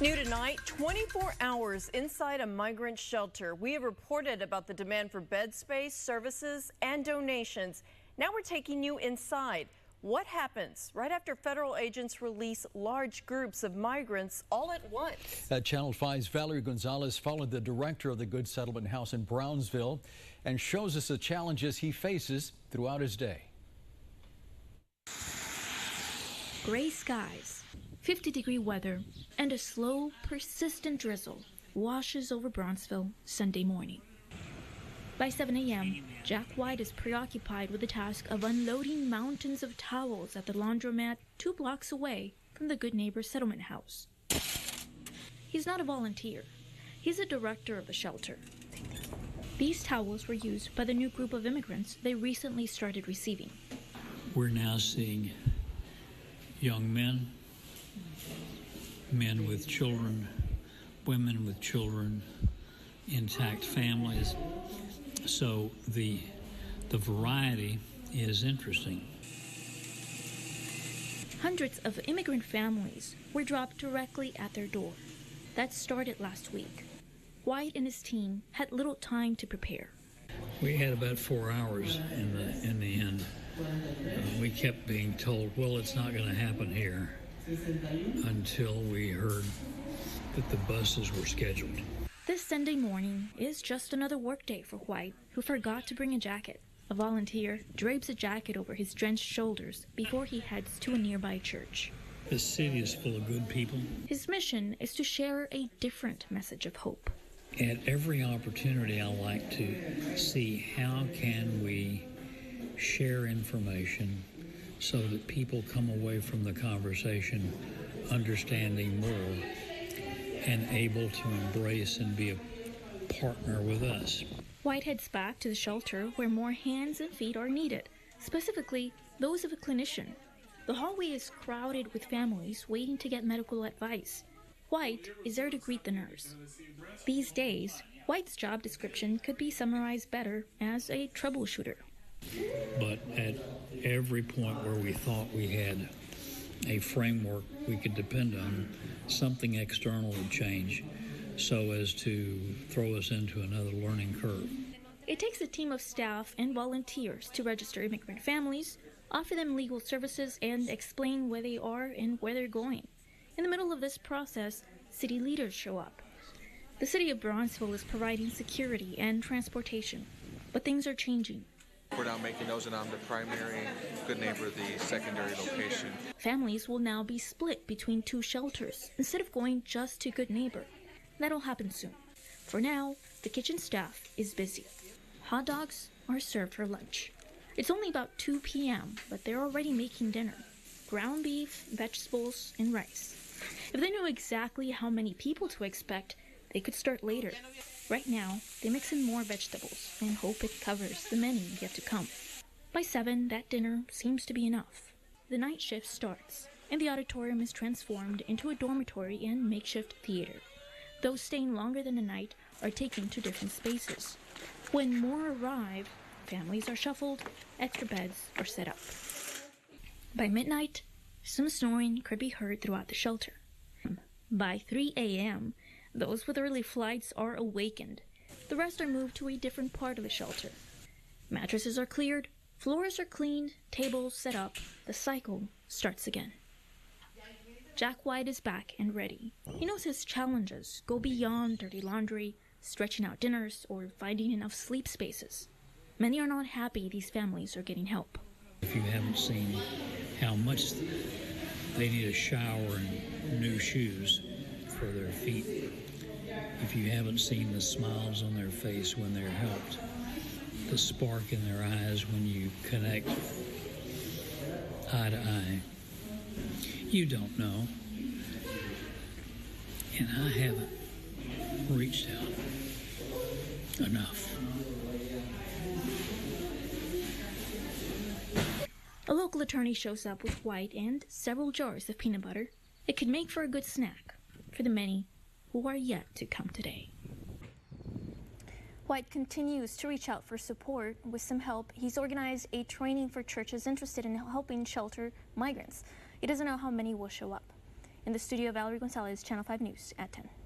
New tonight, 24 hours inside a migrant shelter. We have reported about the demand for bed space, services, and donations. Now we're taking you inside. What happens right after federal agents release large groups of migrants all at once? Channel 5's Valerie Gonzalez followed the director of the Good Settlement House in Brownsville and shows us the challenges he faces throughout his day. Gray skies, 50-degree weather, and a slow, persistent drizzle washes over Brownsville Sunday morning. By 7 a.m., Jack White is preoccupied with the task of unloading mountains of towels at the laundromat 2 blocks away from the Good Neighbor Settlement House. He's not a volunteer. He's a director of the shelter. These towels were used by the new group of immigrants they recently started receiving. We're now seeing young men, men with children, women with children, intact families. So the variety is interesting. Hundreds of immigrant families were dropped directly at their door. That started last week. White and his team had little time to prepare. We had about 4 hours in the end. We kept being told, well, it's not going to happen here, until we heard that the buses were scheduled. This Sunday morning is just another workday for White, who forgot to bring a jacket. A volunteer drapes a jacket over his drenched shoulders before he heads to a nearby church. This city is full of good people. His mission is to share a different message of hope. At every opportunity, I like to see how can we share information so that people come away from the conversation understanding more and able to embrace and be a partner with us. White heads back to the shelter where more hands and feet are needed, specifically those of a clinician. The hallway is crowded with families waiting to get medical advice. White is there to greet the nurse. These days, White's job description could be summarized better as a troubleshooter. But at every point where we thought we had a framework we could depend on, something external would change so as to throw us into another learning curve. It takes a team of staff and volunteers to register immigrant families, offer them legal services, and explain where they are and where they're going. In the middle of this process, city leaders show up. The city of Brownsville is providing security and transportation, but things are changing. We're now making those, and I'm the primary, Good Neighbor, the secondary location. Families will now be split between 2 shelters instead of going just to Good Neighbor. That'll happen soon. For now, the kitchen staff is busy. Hot dogs are served for lunch. It's only about 2 p.m., but they're already making dinner. Ground beef, vegetables, and rice. If they knew exactly how many people to expect, they could start later. Right now, they mix in more vegetables and hope it covers the many yet to come. By 7, that dinner seems to be enough. The night shift starts, and the auditorium is transformed into a dormitory and makeshift theater. Those staying longer than a night are taken to different spaces. When more arrive, families are shuffled, extra beds are set up. By midnight, some snoring could be heard throughout the shelter. By 3 a.m., those with early flights are awakened. The rest are moved to a different part of the shelter. Mattresses are cleared, floors are cleaned, tables set up. The cycle starts again. Jack White is back and ready. He knows his challenges go beyond dirty laundry, stretching out dinners, or finding enough sleep spaces. Many are not happy these families are getting help. If you haven't seen how much they need a shower and new shoes for their feet, if you haven't seen the smiles on their face when they're helped, the spark in their eyes when you connect eye to eye, you don't know. And I haven't reached out enough. A local attorney shows up with White and several jars of peanut butter. It could make for a good snack for the many who are yet to come today. White continues to reach out for support. With some help, he's organized a training for churches interested in helping shelter migrants. He doesn't know how many will show up. In the studio, Valerie Gonzalez, Channel 5 News at 10.